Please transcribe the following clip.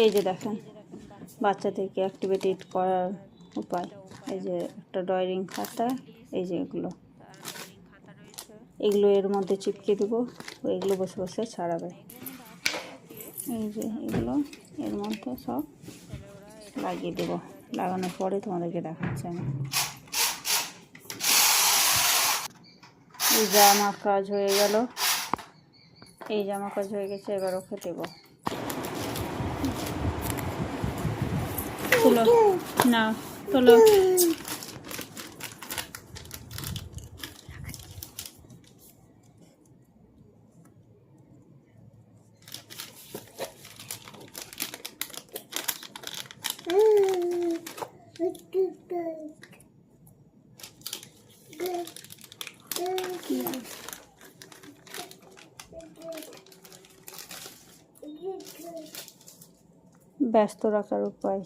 এই যে দেখেন বাচ্চাদেরকে অ্যাক্টিভিটি করার উপায়। এই যে একটা ড্রয়িং খাতা, এই যে এগুলো এর মধ্যে চিপকে দেবো, এগুলো বসে বসে ছাড়াবে। এই যে এগুলো এর মধ্যে সব লাগিয়ে দেবো, লাগানোর পরে তোমাদেরকে দেখাচ্ছি আমি। এই জামা কাজ হয়ে গেল, এই জামা কাজ হয়ে গেছে, এবার ওকে দেবো। তোলো না, তোলো। ব্যস্ত রাখার উপায়।